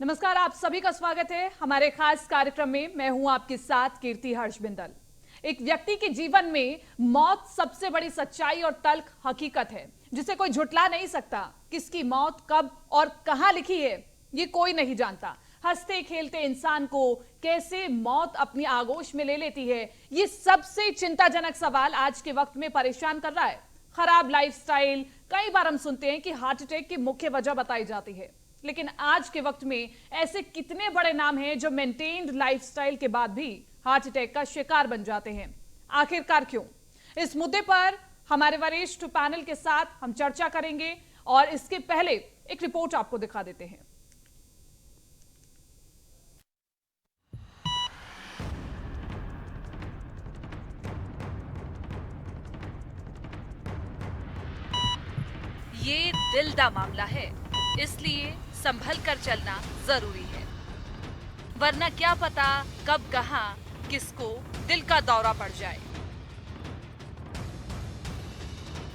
नमस्कार, आप सभी का स्वागत है हमारे खास कार्यक्रम में। मैं हूं आपके साथ कीर्ति हर्ष बिंदल। एक व्यक्ति के जीवन में मौत सबसे बड़ी सच्चाई और तल्ख हकीकत है जिसे कोई झुटला नहीं सकता। किसकी मौत कब और कहां लिखी है ये कोई नहीं जानता। हंसते खेलते इंसान को कैसे मौत अपनी आगोश में ले लेती है, ये सबसे चिंताजनक सवाल आज के वक्त में परेशान कर रहा है। खराब लाइफस्टाइल, कई बार हम सुनते हैं कि हार्ट अटैक की मुख्य वजह बताई जाती है, लेकिन आज के वक्त में ऐसे कितने बड़े नाम हैं जो मेंटेन्ड लाइफस्टाइल के बाद भी हार्ट अटैक का शिकार बन जाते हैं। आखिरकार क्यों? इस मुद्दे पर हमारे वरिष्ठ पैनल के साथ हम चर्चा करेंगे और इसके पहले एक रिपोर्ट आपको दिखा देते हैं। ये दिल का मामला है, इसलिए संभल कर चलना जरूरी है, वरना क्या पता कब कहां किसको दिल का दौरा पड़ जाए।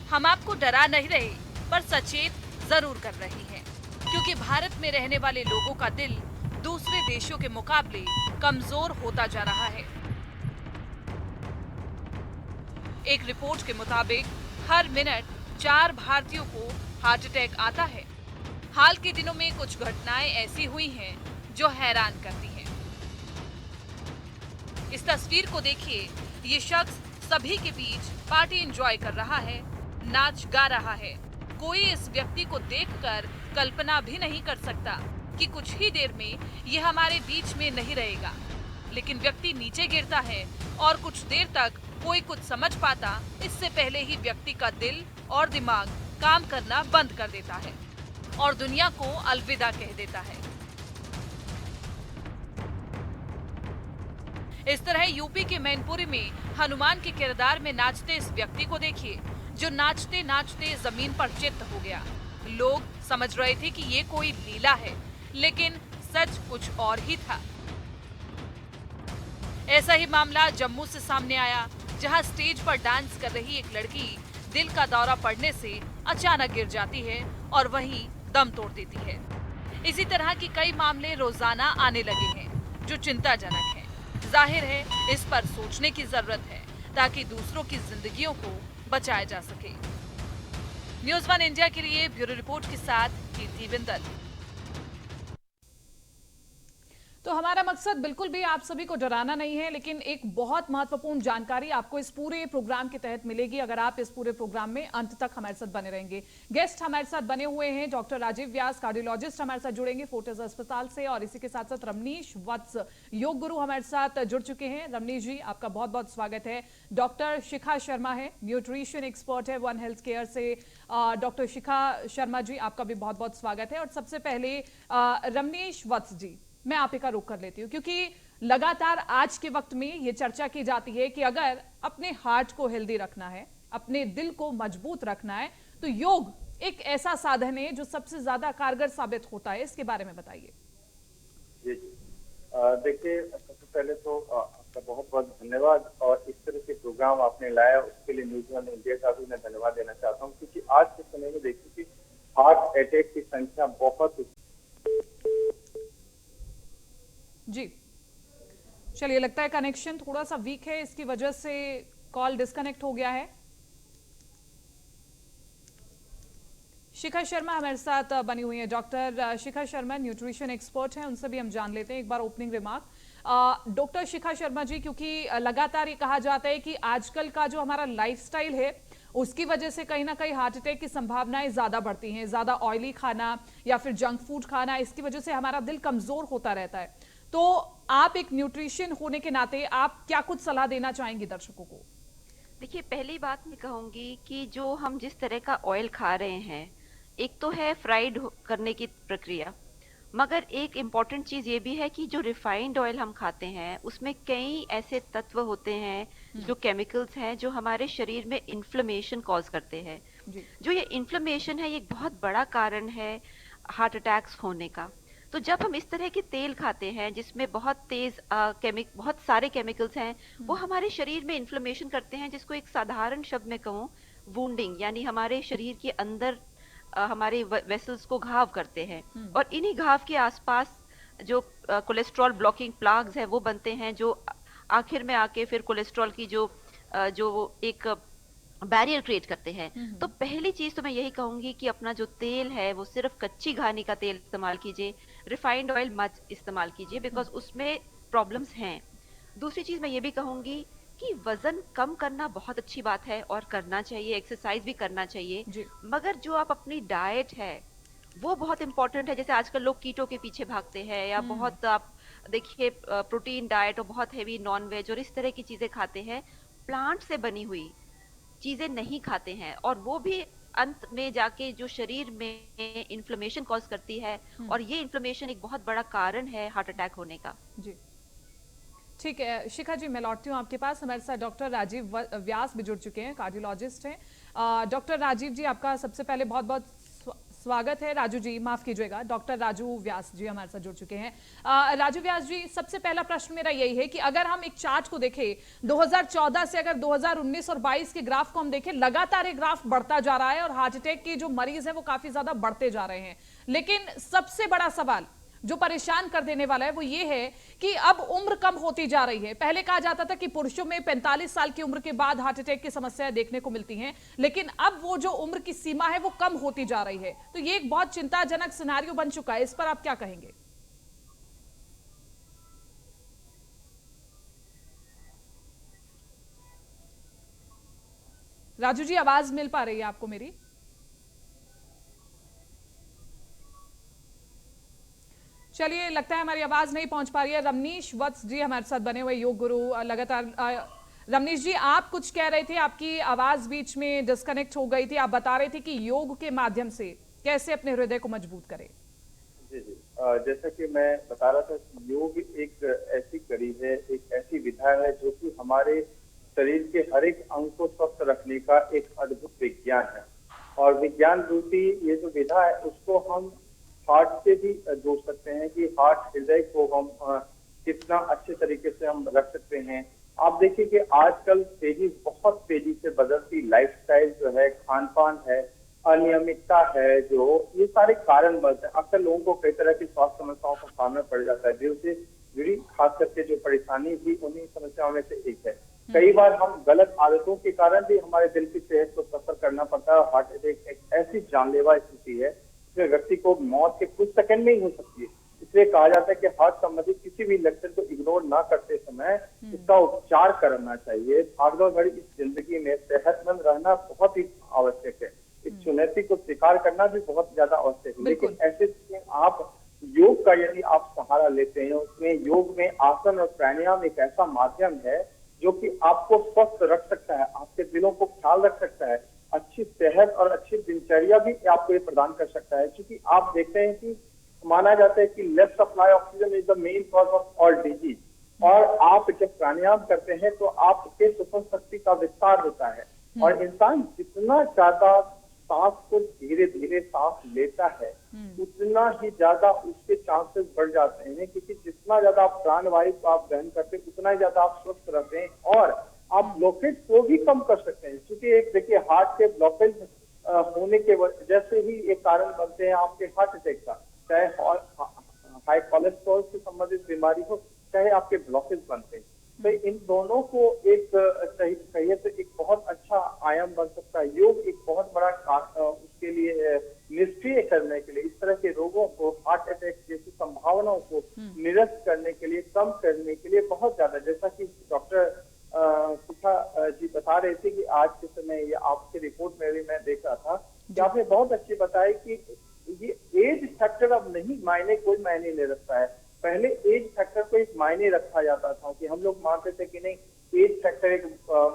हम आपको डरा नहीं रहे, पर सचेत जरूर कर रहे हैं, क्योंकि भारत में रहने वाले लोगों का दिल दूसरे देशों के मुकाबले कमजोर होता जा रहा है। एक रिपोर्ट के मुताबिक हर मिनट 4 भारतीयों को हार्ट अटैक आता है। हाल के दिनों में कुछ घटनाएं ऐसी हुई हैं जो हैरान करती हैं। इस तस्वीर को देखिए, ये शख्स सभी के बीच पार्टी एंजॉय कर रहा है, नाच गा रहा है। कोई इस व्यक्ति को देखकर कल्पना भी नहीं कर सकता कि कुछ ही देर में ये हमारे बीच में नहीं रहेगा। लेकिन व्यक्ति नीचे गिरता है और कुछ देर तक कोई कुछ समझ पाता, इससे पहले ही व्यक्ति का दिल और दिमाग काम करना बंद कर देता है और दुनिया को अलविदा कह देता है। इस तरह यूपी के मैनपुरी में हनुमान के किरदार में नाचते इस व्यक्ति को देखिए, जो नाचते नाचते जमीन पर चित्त हो गया। लोग समझ रहे थे कि ये कोई लीला है, लेकिन सच कुछ और ही था। ऐसा ही मामला जम्मू से सामने आया, जहां स्टेज पर डांस कर रही एक लड़की दिल का दौरा पड़ने से अचानक गिर जाती है और वहीं दम तोड़ देती है। इसी तरह की कई मामले रोजाना आने लगे हैं, जो चिंताजनक हैं। जाहिर है इस पर सोचने की जरूरत है, ताकि दूसरों की जिंदगियों को बचाया जा सके। न्यूज़ 1 इंडिया के लिए ब्यूरो रिपोर्ट के साथ कीर्ति बिंदल। तो हमारा मकसद बिल्कुल भी आप सभी को डराना नहीं है, लेकिन एक बहुत महत्वपूर्ण जानकारी आपको इस पूरे प्रोग्राम के तहत मिलेगी अगर आप इस पूरे प्रोग्राम में अंत तक हमारे साथ बने रहेंगे। गेस्ट हमारे साथ बने हुए हैं डॉक्टर राजीव व्यास, कार्डियोलॉजिस्ट हमारे साथ जुड़ेंगे फोर्टिस अस्पताल से, और इसी के साथ साथ रमनीश वत्स, योग गुरु हमारे साथ जुड़ चुके हैं। रमनीश जी, आपका बहुत बहुत स्वागत है। डॉक्टर शिखा शर्मा है, न्यूट्रिशन एक्सपर्ट है वन हेल्थ केयर से। डॉक्टर शिखा शर्मा जी, आपका भी बहुत बहुत स्वागत है। और सबसे पहले रमनीश वत्स जी, मैं आप ही का रुख कर लेती हूँ, क्योंकि लगातार आज के वक्त में ये चर्चा की जाती है कि अगर अपने हार्ट को हेल्दी रखना है, अपने दिल को मजबूत रखना है, तो योग एक ऐसा साधन है जो सबसे ज्यादा कारगर साबित होता है। इसके बारे में बताइए। जी जी, देखिए, सबसे पहले तो आपका बहुत बहुत धन्यवाद, और इस तरह के प्रोग्राम आपने लाया उसके लिए न्यूज़ 1 इंडिया का भी मैं धन्यवाद देना चाहता हूँ, क्योंकि आज के समय में देखिए कि हार्ट अटैक की संख्या बहुत जी, चलिए, लगता है कनेक्शन थोड़ा सा वीक है, इसकी वजह से कॉल डिस्कनेक्ट हो गया है। शिखा शर्मा हमारे साथ बनी हुई है। Doctor Shikha Sharma nutrition expert हैं, उनसे भी हम जान लेते हैं एक बार opening remark. Doctor Shikha Sharma ji, क्योंकि लगातार ये कहा जाता है कि आजकल का जो हमारा लाइफस्टाइल है उसकी वजह से कहीं ना कहीं हार्ट अटैक की संभावनाएं ज्यादा बढ़ती हैं। ज्यादा ऑयली खाना या फिर जंक फूड खाना, इसकी वजह से हमारा दिल कमजोर होता रहता है। तो आप एक न्यूट्रिशन होने के नाते आप क्या कुछ सलाह देना चाहेंगी दर्शकों को? देखिए, पहली बात मैं कहूंगी कि जो हम जिस तरह का ऑयल खा रहे हैं, एक तो है फ्राइड करने की प्रक्रिया, मगर एक इम्पॉर्टेंट चीज ये भी है कि जो रिफाइंड ऑयल हम खाते हैं उसमें कई ऐसे तत्व होते हैं, जो केमिकल्स हैं, जो हमारे शरीर में इन्फ्लेमेशन कॉज करते हैं। जो ये इन्फ्लेमेशन है, ये एक बहुत बड़ा कारण है हार्ट अटैक्स होने का। तो जब हम इस तरह के तेल खाते हैं जिसमें बहुत तेज बहुत सारे केमिकल्स हैं, वो हमारे शरीर में इन्फ्लेमेशन करते हैं, जिसको एक साधारण शब्द में कहूँ, वुंडिंग, यानी हमारे शरीर के अंदर हमारे वेसल्स को घाव करते हैं। और इन्हीं घाव के आसपास जो कोलेस्ट्रॉल ब्लॉकिंग प्लाग्स है वो बनते हैं, जो आखिर में आके फिर कोलेस्ट्रॉल की जो एक बैरियर क्रिएट करते हैं। तो पहली चीज तो मैं यही कहूंगी कि अपना जो तेल है वो सिर्फ कच्ची घानी का तेल इस्तेमाल कीजिए, रिफाइंड ऑयल मत इस्तेमाल कीजिए, बिकॉज उसमें प्रॉब्लम्स हैं। दूसरी चीज मैं ये भी कहूंगी कि वजन कम करना बहुत अच्छी बात है और करना चाहिए, एक्सरसाइज भी करना चाहिए, जी। मगर जो आप अपनी डाइट है वो बहुत इंपॉर्टेंट है। जैसे आजकल लोग कीटो के पीछे भागते हैं, या बहुत आप देखिए प्रोटीन डाइट और बहुत हैवी नॉन वेज और इस तरह की चीजें खाते हैं, प्लांट से बनी हुई चीजें नहीं खाते हैं, और वो भी अंत में जाके जो शरीर में इन्फ्लेमेशन कॉज करती है, और ये इन्फ्लेमेशन एक बहुत बड़ा कारण है हार्ट अटैक होने का। जी ठीक है शिखा जी, मैं लौटती हूँ आपके पास। हमारे साथ डॉक्टर राजीव व्यास भी जुड़ चुके हैं, कार्डियोलॉजिस्ट हैं। डॉक्टर राजीव जी, आपका सबसे पहले बहुत बहुत स्वागत है। राजू जी माफ कीजिएगा, डॉक्टर राजू व्यास जी हमारे साथ जुड़ चुके हैं। राजू व्यास जी, सबसे पहला प्रश्न मेरा यही है कि अगर हम एक चार्ट को देखें 2014 से अगर 2019 और 22 के ग्राफ को हम देखें, लगातार ये ग्राफ बढ़ता जा रहा है और हार्ट अटैक के जो मरीज है वो काफी ज्यादा बढ़ते जा रहे हैं। लेकिन सबसे बड़ा सवाल जो परेशान कर देने वाला है वो ये है कि अब उम्र कम होती जा रही है। पहले कहा जाता था कि पुरुषों में 45 साल की उम्र के बाद हार्ट अटैक की समस्याएं देखने को मिलती हैं, लेकिन अब वो जो उम्र की सीमा है वो कम होती जा रही है। तो ये एक बहुत चिंताजनक सिनेरियो बन चुका है, इस पर आप क्या कहेंगे? राजू जी, आवाज मिल पा रही है आपको मेरी? चलिए, लगता है हमारी आवाज नहीं पहुंच पा रही है। रमनीश वत्स जी हमारे साथ बने हुए योग गुरु लगातार। रमनीश जी, आप कुछ कह रहे थे, आपकी आवाज बीच में डिस्कनेक्ट हो गई थी। आप बता रहे थे कि योग के माध्यम से कैसे अपने हृदय को मजबूत करें। जी जी, जैसा कि मैं बता रहा था, योग एक ऐसी कड़ी है, एक ऐसी विधा है जो कि हमारे शरीर के हर एक अंग को स्वस्थ रखने का एक अद्भुत विज्ञान है। और विज्ञान रूपी ये जो विधा है उसको हम हार्ट से भी जोड़ सकते हैं कि हार्ट हृदय को हम कितना अच्छे तरीके से हम रख सकते हैं। आप देखिए कि आजकल बहुत तेजी से बदलती लाइफस्टाइल जो है, खान पान है, अनियमितता है, जो ये सारे कारण बनते हैं। अक्सर लोगों को कई तरह की स्वास्थ्य समस्याओं का सामना पड़ जाता है। दिल से जुड़ी खास करके जो परेशानी भी उन्हीं समस्याओं में से एक है। कई बार हम गलत आदतों के कारण भी हमारे दिल की सेहत को सफर करना पड़ता है। हार्ट अटैक एक ऐसी जानलेवा स्थिति है जिसमें व्यक्ति को मौत के कुछ सेकंड में ही हो सकती है। इसलिए कहा जाता है कि हार्ट संबंधित किसी भी लक्षण को इग्नोर ना करते समय इसका उपचार करना चाहिए। भागदौड़ भरी इस जिंदगी में सेहतमंद रहना बहुत ही आवश्यक है। इस चुनौती को स्वीकार करना भी बहुत ज्यादा आवश्यक है। लेकिन ऐसे में आप योग का यदि आप सहारा लेते हैं, उसमें योग में आसन और प्राणायाम एक ऐसा माध्यम है जो कि आपको स्वस्थ रख सकता है, आपके दिलों को ख्याल रख सकता है, अच्छी सेहत और अच्छी दिनचर्या भी आपको ये प्रदान कर सकता है। क्योंकि आप देखते हैं कि माना जाता है कि less supply oxygen is the main cause of all disease. और आप जब प्राणायाम करते हैं तो आपके श्वसन शक्ति का विस्तार होता है, और इंसान जितना ज्यादा सांस को धीरे धीरे सांस लेता है उतना ही ज्यादा उसके चांसेस बढ़ जाते हैं। क्योंकि जितना ज्यादा आप प्राणवायु को आप ग्रहण करते हैं उतना ही ज्यादा आप स्वस्थ रहते हैं, और आप ब्लॉकेज को भी कम कर सकते हैं। क्योंकि एक देखिए, हार्ट के ब्लॉकेज होने के वजह से ही एक कारण बनते हैं आपके हार्ट अटैक का, चाहे हाई कोलेस्ट्रॉल से संबंधित बीमारी हो, चाहे आपके ब्लॉकेज बनते हैं। तो इन दोनों को एक सही कहिए तो एक बहुत अच्छा आयाम बन सकता है। योग एक बहुत बड़ा उसके लिए निष्क्रिय करने के लिए, इस तरह के रोगों को, हार्ट अटैक जैसी संभावनाओं को निरस्त करने के लिए, कम करने के लिए बहुत ज्यादा, जैसा कि डॉक्टर शिखा जी बता रहे थे कि आज के समय ये आपकी रिपोर्ट में भी मैं देख रहा था कि आपने बहुत अच्छी बताई कि ये एज फैक्टर अब नहीं कोई मायने नहीं रखता है। पहले एज फैक्टर को एक मायने रखा जाता था कि हम लोग मानते थे कि नहीं, एज फैक्टर एक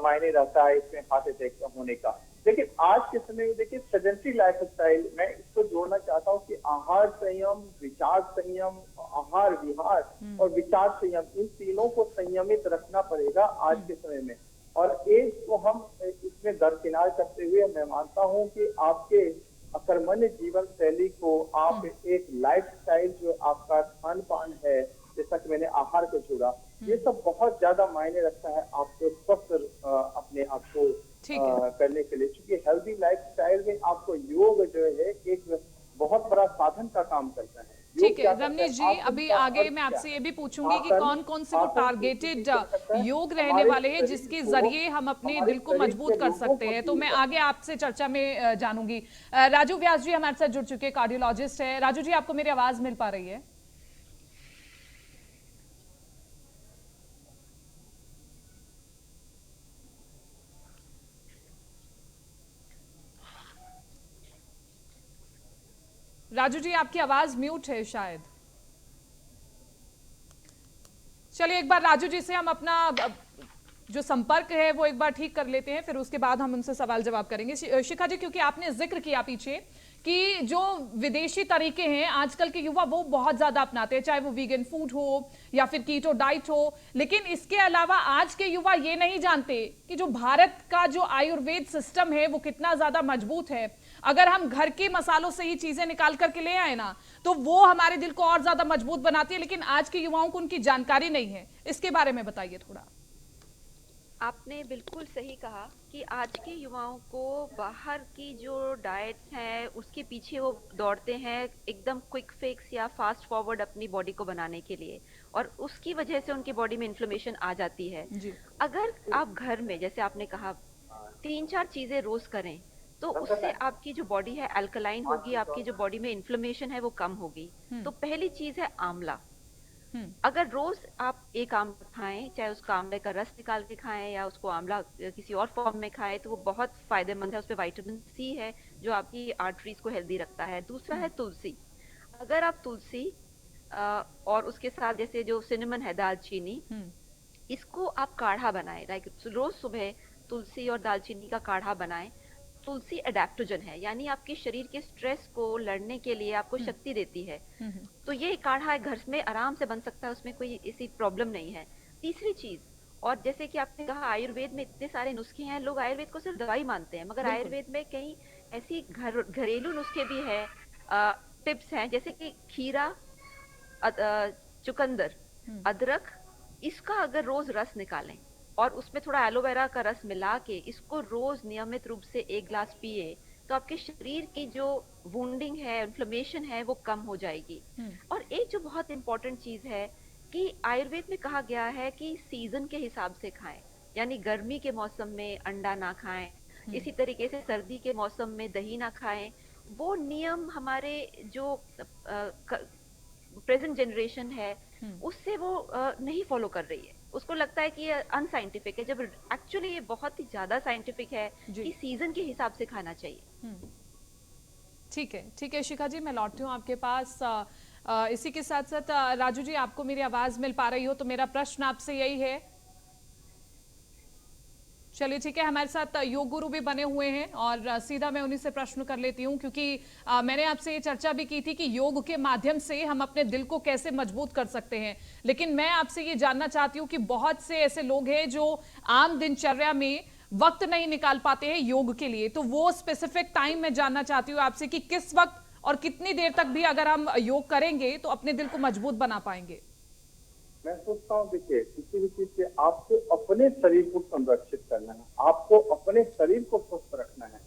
मायने रहता है इसमें हार्ट अटैक होने का। लेकिन आज के समय में देखिए, सेडेंटरी लाइफ स्टाइल, मैं इसको जोड़ना चाहता हूँ कि आहार संयम, विचार संयम, आहार विहार और विचार संयम, इन तीनों को संयमित रखना पड़ेगा आज के समय में। और एज को हम इसमें दरकिनार करते हुए मैं मानता हूँ कि आपके अकर्मण्य जीवन शैली को आप एक लाइफस्टाइल, जो आपका खान पान है, जैसा कि मैंने आहार को जोड़ा, ये सब बहुत ज्यादा मायने रखता है आपको स्वस्थ अपने आप को करने के लिए। क्योंकि हेल्दी लाइफस्टाइल में आपको योग जो है एक बहुत बड़ा साधन का काम करता है। ठीक है रमनीश मनीष जी, अभी आगे मैं आपसे ये भी पूछूंगी कि कौन कौन से वो टारगेटेड योग रहने वाले हैं जिसके जरिए हम अपने दिल को मजबूत कर सकते हैं, तो मैं आगे आपसे चर्चा में जानूंगी। राजू व्यास जी हमारे साथ जुड़ चुके हैं, कार्डियोलॉजिस्ट है। राजू जी, आपको मेरी आवाज मिल पा रही है? राजू जी, आपकी आवाज म्यूट है शायद। चलिए एक बार राजू जी से हम अपना जो संपर्क है वो एक बार ठीक कर लेते हैं, फिर उसके बाद हम उनसे सवाल जवाब करेंगे। शिखा जी, क्योंकि आपने जिक्र किया पीछे कि जो विदेशी तरीके हैं आजकल के युवा वो बहुत ज्यादा अपनाते हैं, चाहे वो वीगन फूड हो या फिर कीटो डाइट हो, लेकिन इसके अलावा आज के युवा ये नहीं जानते कि जो भारत का जो आयुर्वेद सिस्टम है वो कितना ज्यादा मजबूत है। अगर हम घर के मसालों से ही चीजें निकाल करके ले आए ना, तो वो हमारे दिल को और ज्यादा मजबूत बनाती है, लेकिन आज के युवाओं को उनकी जानकारी नहीं है। इसके बारे में बताइए थोड़ा। आपने बिल्कुल सही कहा कि आज के युवाओं को बाहर की जो डाइट्स हैं उसके पीछे वो दौड़ते हैं एकदम क्विक फिक्स या फास्ट फॉरवर्ड अपनी बॉडी को बनाने के लिए, और उसकी वजह से उनकी बॉडी में इन्फ्लेमेशन आ जाती है जी। अगर आप घर में, जैसे आपने कहा, 3-4 चीजें रोज करें तो उससे आपकी जो बॉडी है अल्कलाइन होगी, आपकी जो बॉडी में इन्फ्लेमेशन है वो कम होगी। तो पहली चीज है आंवला। अगर रोज आप एक आंवला खाएं, चाहे उसका आंवले का रस निकाल के खाएं या उसको आंवला किसी और फॉर्म में खाएं, तो वो बहुत फायदेमंद है। उसमें विटामिन सी है जो आपकी आर्टरीज को हेल्दी रखता है। दूसरा है तुलसी। अगर आप तुलसी और उसके साथ जैसे जो सिनेमन है, दालचीनी, इसको आप काढ़ा बनाएं, लाइक रोज सुबह तुलसी और दालचीनी का काढ़ा बनाएं। तुलसी एडेप्टोजन है, यानी आपके शरीर के स्ट्रेस को लड़ने के लिए आपको शक्ति देती है। तो ये काढ़ा घर में आराम से बन सकता है, उसमें कोई ऐसी प्रॉब्लम नहीं है। तीसरी चीज, और जैसे कि आपने कहा आयुर्वेद में इतने सारे नुस्खे हैं, लोग आयुर्वेद को सिर्फ दवाई मानते हैं, मगर आयुर्वेद में कई ऐसी घरेलू नुस्खे भी हैं, टिप्स हैं, जैसे कि खीरा, चुकंदर, अदरक, इसका अगर रोज रस निकालें और उसमें थोड़ा एलोवेरा का रस मिला के इसको रोज नियमित रूप से 1 गिलास पिए, तो आपके शरीर की जो वुंडिंग है, इन्फ्लेमेशन है, वो कम हो जाएगी। और एक जो बहुत इंपॉर्टेंट चीज है कि आयुर्वेद में कहा गया है कि सीजन के हिसाब से खाएं, यानी गर्मी के मौसम में अंडा ना खाएं, इसी तरीके से सर्दी के मौसम में दही ना खाएं। वो नियम हमारे जो प्रेजेंट जनरेशन है उससे वो नहीं फॉलो कर रही है। उसको लगता है कि ये अनसाइंटिफिक है, जब एक्चुअली ये बहुत ही ज्यादा साइंटिफिक है कि सीजन के हिसाब से खाना चाहिए। ठीक है, ठीक है शिखा जी, मैं लौटती हूँ आपके पास। इसी के साथ साथ राजू जी, आपको मेरी आवाज मिल पा रही हो तो मेरा प्रश्न आपसे यही है। चलिए ठीक है, हमारे साथ योग गुरु भी बने हुए हैं और सीधा मैं उन्हीं से प्रश्न कर लेती हूं, क्योंकि मैंने आपसे ये चर्चा भी की थी कि योग के माध्यम से हम अपने दिल को कैसे मजबूत कर सकते हैं। लेकिन मैं आपसे ये जानना चाहती हूं कि बहुत से ऐसे लोग हैं जो आम दिनचर्या में वक्त नहीं निकाल पाते हैं योग के लिए, तो वो स्पेसिफिक टाइम मैं जानना चाहती हूँ आपसे कि किस वक्त और कितनी देर तक भी अगर हम योग करेंगे तो अपने दिल को मजबूत बना पाएंगे। मैं सोचता हूँ, देखिए किसी भी चीज से आपको अपने शरीर को संरक्षित करना है, आपको अपने शरीर को स्वस्थ रखना है।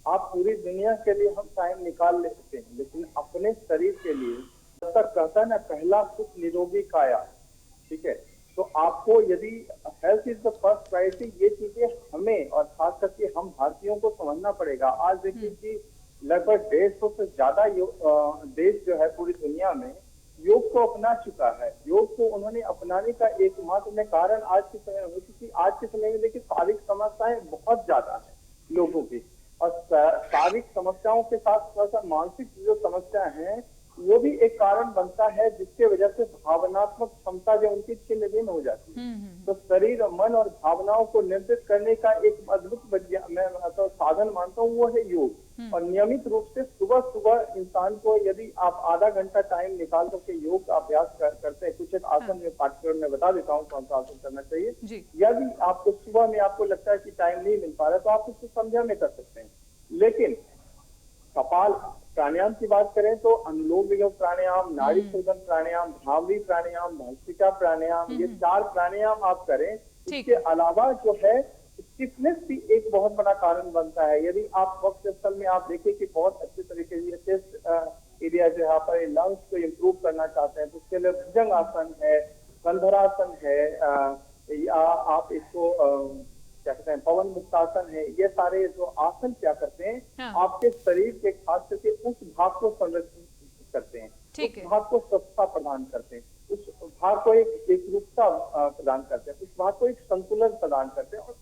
आप पूरी दुनिया के लिए हम टाइम निकाल लेते हैं, लेकिन अपने शरीर के लिए, जब तक कहता है ना पहला सुख निरोगी काया, ठीक है, तो आपको यदि health is the first priority, ये चीजें हमें और खास करके हम भारतीयों को समझना पड़ेगा। आज देखिए कि लगभग 150 से ज्यादा देश जो है पूरी दुनिया में योग को अपना चुका है। योग को उन्होंने अपनाने का एकमात्र में कारण आज के समय में, क्योंकि आज के समय में देखिए शारीरिक समस्याएं बहुत ज्यादा है लोगों की, और शारीरिक समस्याओं के साथ थोड़ा सा मानसिक जो समस्या है वो भी एक कारण बनता है, जिसके वजह से भावनात्मक क्षमता जो उनकी छिन्न भिन्न हो जाती है। तो शरीर, मन और भावनाओं को नियंत्रित करने का एक अद्भुत मैं तो साधन मानता हूँ, वो है योग। और नियमित रूप से सुबह सुबह इंसान को यदि आप आधा घंटा टाइम निकाल करके योग का अभ्यास करते हैं, कुछ एक आसन में पाठ्यक्रम में बता देता हूँ कौन सा आसन करना चाहिए। यदि आपको सुबह में आपको लगता है कि टाइम नहीं मिल पा रहा तो आप उसको संध्या में कर सकते हैं। लेकिन कपाल प्राणायाम की बात करें तो अनुलोम विलोम प्राणायाम, नाड़ी शोधन प्राणायाम, भ्रामरी प्राणायाम, भस्त्रिका प्राणायाम, ये 4 प्राणायाम आप करें। इसके अलावा जो है स्टिफनेस भी एक बहुत बड़ा कारण बनता है। यदि आप वक्त स्थल में आप देखें कि बहुत अच्छे तरीके से एरिया जहाँ पर लंग्स को इम्प्रूव करना चाहते हैं तो उसके लिए भुजंग आसन है, कंधरासन है, या आप इसको क्या कहते हैं पवन मुक्तासन है। ये सारे जो आसन क्या करते हैं, हाँ। आपके शरीर के खास करके उस भाग को संरक्षित करते हैं, ठीक उस है। भाग को स्वच्छता प्रदान करते हैं, उस भाग को एक रूपता प्रदान करते हैं, उस भाग को एक संतुलन प्रदान करते हैं। और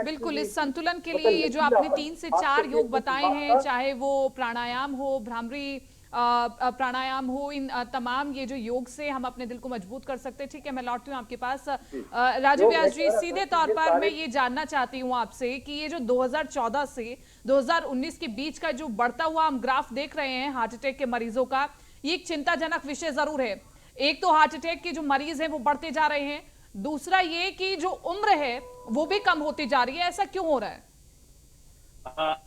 बिल्कुल, इस संतुलन के लिए मतलब ये जो आपने लचीलापन, 3 से खास 4 करके योग उस बताए भाग हैं, का चाहे वो प्राणायाम हो, भ्रामरी प्राणायाम हो, इन तमाम ये जो योग से हम अपने दिल को मजबूत कर सकते हैं। ठीक है, मैं लौटती हूँ आपके पास। राजू योग व्यास जी, मैं कह रहा था सीधे कि तौर ये पर मैं सारे ये जानना चाहती हूँ आपसे कि ये जो 2014 से 2019 के बीच का जो बढ़ता हुआ हम ग्राफ देख रहे हैं हार्ट अटैक के मरीजों का, ये एक चिंताजनक विषय जरूर है। एक तो हार्ट अटैक के जो मरीज हैं वो बढ़ते जा रहे हैं, दूसरा ये कि जो उम्र है वो भी कम होती जा रही है। ऐसा क्यों हो रहा है?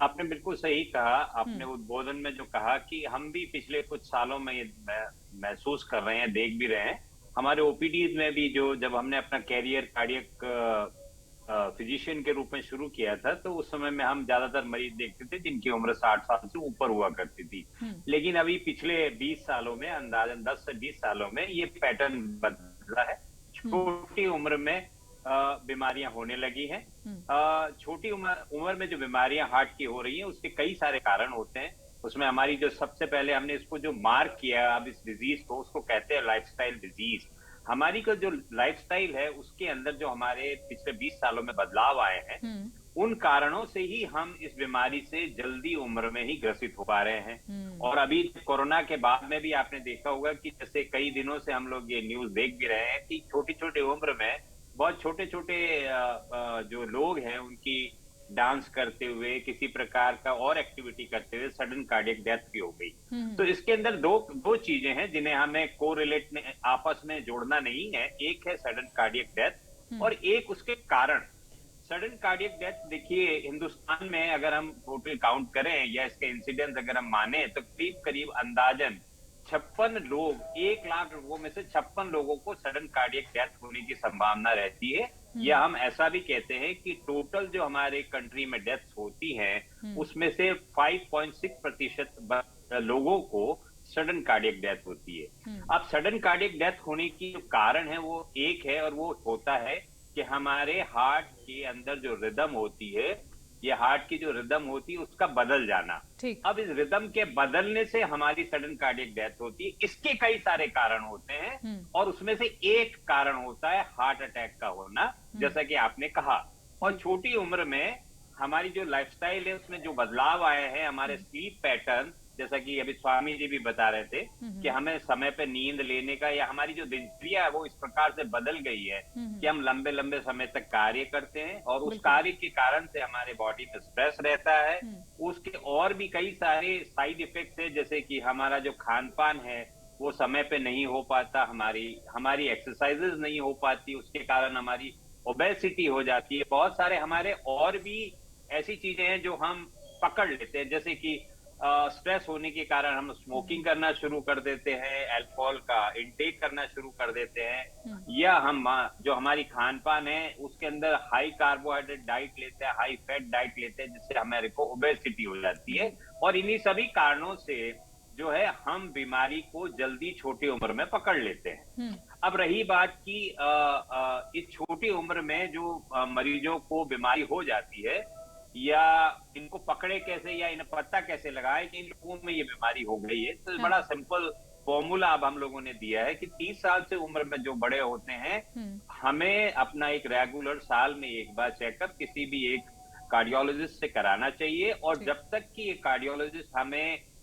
आपने बिल्कुल सही कहा। आपने उद्बोधन में जो कहा कि हम भी पिछले कुछ सालों में ये महसूस कर रहे हैं, देख भी रहे हैं। हमारे ओपीडीज में भी जो जब हमने अपना कैरियर कार्डियक फिजिशियन के रूप में शुरू किया था, तो उस समय में हम ज्यादातर मरीज देखते थे जिनकी उम्र 60 साल से ऊपर हुआ करती थी। लेकिन अभी पिछले 20 सालों में, अंदाजन 10 से 20 सालों में ये पैटर्न बदला है। छोटी उम्र में बीमारियां होने लगी हैं। छोटी उम्र में जो बीमारियां हार्ट की हो रही हैं, उसके कई सारे कारण होते हैं। उसमें हमारी जो सबसे पहले हमने इसको जो मार्क किया अब इस डिजीज को, उसको कहते हैं लाइफस्टाइल डिजीज। हमारी को जो लाइफस्टाइल है उसके अंदर जो हमारे पिछले 20 सालों में बदलाव आए हैं, उन कारणों से ही हम इस बीमारी से जल्दी उम्र में ही ग्रसित हो पा रहे हैं। और अभी कोरोना के बाद में भी आपने देखा होगा कि जैसे कई दिनों से हम लोग ये न्यूज देख भी रहे हैं कि छोटी छोटी उम्र में बहुत छोटे छोटे जो लोग हैं उनकी डांस करते हुए, किसी प्रकार का और एक्टिविटी करते हुए सडन कार्डियक डेथ भी हो गई। तो इसके अंदर दो चीजें हैं जिन्हें हमें कोरिलेट में आपस में जोड़ना नहीं है। एक है सडन कार्डियक डेथ और एक उसके कारण। सडन कार्डियक डेथ देखिए, हिंदुस्तान में अगर हम टोटल काउंट करें या इसके इंसिडेंस अगर हम माने तो करीब करीब अंदाजन 56 लोग, 1 लाख लोगों में से 56 लोगों को सडन कार्डियक डेथ होने की संभावना रहती है। या हम ऐसा भी कहते हैं कि टोटल जो हमारे कंट्री में डेथ्स होती हैं, उसमें से 5.6% लोगों को सडन कार्डियक डेथ होती है। अब सडन कार्डियक डेथ होने की जो कारण है वो एक है, और वो होता है कि हमारे हार्ट के अंदर जो रिदम होती है, ये हार्ट की जो रिदम होती है उसका बदल जाना। अब इस रिदम के बदलने से हमारी सडन कार्डियक डेथ होती है। इसके कई सारे कारण होते हैं और उसमें से एक कारण होता है हार्ट अटैक का होना, जैसा कि आपने कहा। और छोटी उम्र में हमारी जो लाइफस्टाइल है उसमें जो बदलाव आए हैं, हमारे स्लीप पैटर्न, जैसा कि अभी स्वामी जी भी बता रहे थे कि हमें समय पे नींद लेने का, या हमारी जो दिनचर्या है वो इस प्रकार से बदल गई है कि हम लंबे लंबे समय तक कार्य करते हैं और उस कार्य के कारण से हमारे बॉडी में स्ट्रेस रहता है। उसके और भी कई सारे साइड इफेक्ट्स है, जैसे कि हमारा जो खान पान है वो समय पे नहीं हो पाता, हमारी एक्सरसाइजेज नहीं हो पाती, उसके कारण हमारी ओबेसिटी हो जाती है। बहुत सारे हमारे और भी ऐसी चीजें हैं जो हम पकड़ लेते हैं, जैसे कि स्ट्रेस होने के कारण हम स्मोकिंग करना शुरू कर देते हैं, अल्कोहल का इंटेक करना शुरू कर देते हैं, या हम जो हमारी खान पान है उसके अंदर हाई कार्बोहाइड्रेट डाइट लेते हैं, हाई फैट डाइट लेते हैं, जिससे हमारे को ओबेसिटी हो जाती है। और इन्हीं सभी कारणों से जो है हम बीमारी को जल्दी छोटी उम्र में पकड़ लेते हैं। अब रही बात की इस छोटी उम्र में जो मरीजों को बीमारी हो जाती है, या इनको पकड़े कैसे या इन्हें पता कैसे लगाए कि इन लोगों में ये बीमारी हो गई है, तो बड़ा सिंपल फॉर्मूला अब हम लोगों ने दिया है कि 30 साल से उम्र में जो बड़े होते हैं, हमें अपना एक रेगुलर साल में एक बार चेकअप किसी भी एक कार्डियोलॉजिस्ट से कराना चाहिए। और जब तक कि ये कार्डियोलॉजिस्ट हमें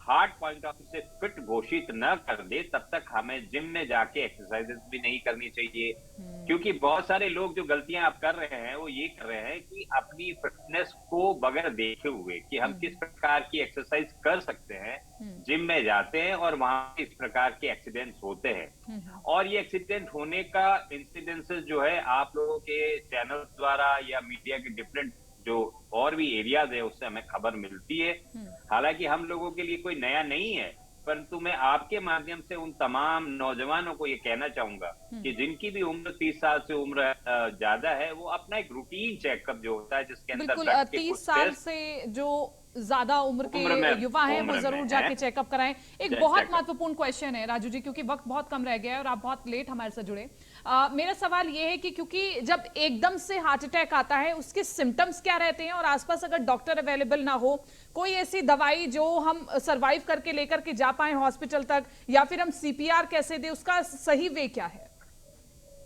हार्ट पॉइंट ऑफ व्यू से फिट घोषित न कर दे, तब तक हमें जिम में जाके एक्सरसाइजेस भी नहीं करनी चाहिए। क्योंकि बहुत सारे लोग जो गलतियां आप कर रहे हैं वो ये कर रहे हैं कि अपनी फिटनेस को बगैर देखे हुए कि हम किस प्रकार की एक्सरसाइज कर सकते हैं, जिम में जाते हैं और वहां इस प्रकार के एक्सीडेंट्स होते हैं। और ये एक्सीडेंट होने का इंसिडेंसेस जो है आप लोगों के चैनल द्वारा या मीडिया के डिफरेंट जो और भी एरियाज है उससे हमें खबर मिलती है। हालांकि हम लोगों के लिए कोई नया नहीं है, परंतु मैं आपके माध्यम से उन तमाम नौजवानों को ये कहना चाहूंगा कि जिनकी भी उम्र 30 साल से उम्र ज्यादा है, वो अपना एक रूटीन चेकअप जो होता है जिसके अंदर बिल्कुल 30 साल से जो ज्यादा उम्र के युवा हैं वो जरूर जाके चेकअप कराएं। एक बहुत महत्वपूर्ण क्वेश्चन है राजू जी, क्योंकि वक्त बहुत कम रह गया है और आप बहुत लेट हमारे साथ जुड़े। मेरा सवाल ये है कि क्योंकि जब एकदम से हार्ट अटैक आता है उसके सिम्टम्स क्या रहते हैं, और आसपास अगर डॉक्टर अवेलेबल ना हो, कोई ऐसी दवाई जो हम सरवाइव करके लेकर के जा पाए हॉस्पिटल तक, या फिर हम सीपीआर कैसे दे, उसका सही वे क्या है?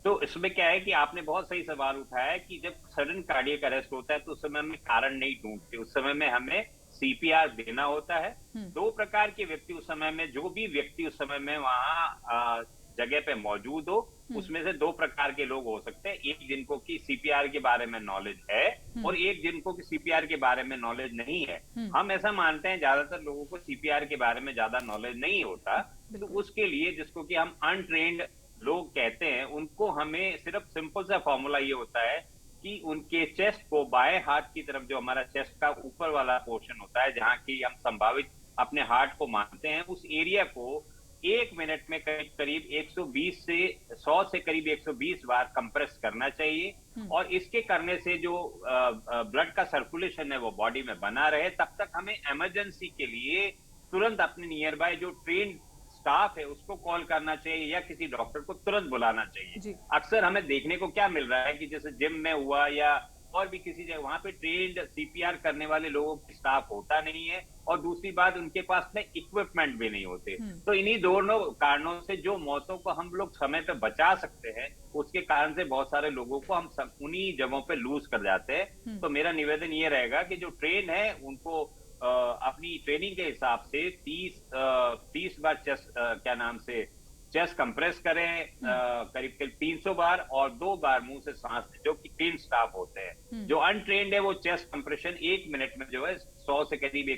तो इसमें क्या है कि आपने बहुत सही सवाल उठाया कि जब सडन कार्डियक अरेस्ट होता है तो उस समय में कारण नहीं ढूंढते, उस समय में हमें सीपीआर देना होता है। दो प्रकार के व्यक्ति उस समय में, जो भी व्यक्ति उस समय में वहां जगह पे मौजूद हो, उसमें से दो प्रकार के लोग हो सकते हैं। एक जिनको कि सीपीआर के बारे में नॉलेज है और एक जिनको कि सीपीआर के बारे में नॉलेज नहीं है। हम ऐसा मानते हैं ज्यादातर लोगों को सीपीआर के बारे में ज्यादा नॉलेज नहीं होता, तो उसके लिए जिसको कि हम अनट्रेन्ड लोग कहते हैं, उनको हमें सिर्फ सिंपल सा फॉर्मूला ये होता है कि उनके चेस्ट को बाएं हाथ की तरफ, जो हमारा चेस्ट का ऊपर वाला पोर्शन होता है जहां की हम संभावित अपने हार्ट को मानते हैं, उस एरिया को 1 मिनट में करीब करीब 120 से 100 से करीब 120 बार कंप्रेस करना चाहिए। और इसके करने से जो ब्लड का सर्कुलेशन है वो बॉडी में बना रहे। तब तक हमें इमरजेंसी के लिए तुरंत अपने नियर बाय जो ट्रेन स्टाफ है उसको कॉल करना चाहिए या किसी डॉक्टर को तुरंत बुलाना चाहिए। अक्सर हमें देखने को क्या मिल रहा है कि जैसे जिम में हुआ या और भी किसी जगह, वहां पे ट्रेन्ड सीपीआर करने वाले लोगों की स्टाफ होता नहीं है, और दूसरी बात उनके पास में इक्विपमेंट भी नहीं होते। तो इन्हीं दोनों कारणों से जो मौतों को हम लोग समय पे बचा सकते हैं, उसके कारण से बहुत सारे लोगों को हम सब उन्हीं जगहों पे लूज कर जाते हैं। तो मेरा निवेदन ये रहेगा कि जो ट्रेन है उनको अपनी ट्रेनिंग के हिसाब से 30 बार चेस्ट कंप्रेस करें, करीब करीब 300 बार, और 2 बार मुंह से सांस, जो कि ट्रेन स्टाफ होते हैं। जो अनट्रेन्ड है वो चेस्ट कंप्रेशन 1 मिनट में जो है 100 से करीब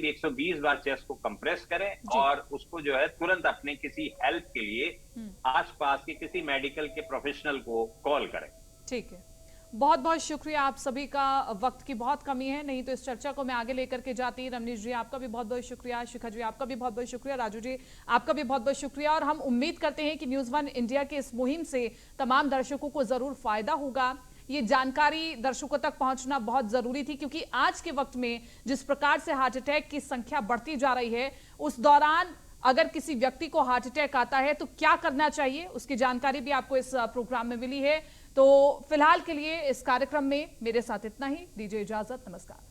120 बार चेस्ट को कंप्रेस करें, और उसको जो है तुरंत अपने किसी हेल्प के लिए आसपास के किसी मेडिकल के प्रोफेशनल को कॉल करें। ठीक है, बहुत बहुत शुक्रिया। आप सभी का, वक्त की बहुत कमी है, नहीं तो इस चर्चा को मैं आगे लेकर के जाती। रमनीश जी आपका भी बहुत बहुत शुक्रिया, शिखा जी आपका भी बहुत बहुत शुक्रिया, राजू जी आपका भी बहुत बहुत शुक्रिया। और हम उम्मीद करते हैं कि न्यूज़ 1 इंडिया के इस मुहिम से तमाम दर्शकों को जरूर फायदा होगा। ये जानकारी दर्शकों तक पहुंचना बहुत जरूरी थी, क्योंकि आज के वक्त में जिस प्रकार से हार्ट अटैक की संख्या बढ़ती जा रही है, उस दौरान अगर किसी व्यक्ति को हार्ट अटैक आता है तो क्या करना चाहिए, उसकी जानकारी भी आपको इस प्रोग्राम में मिली है। तो फिलहाल के लिए इस कार्यक्रम में मेरे साथ इतना ही। दीजिए इजाजत, नमस्कार।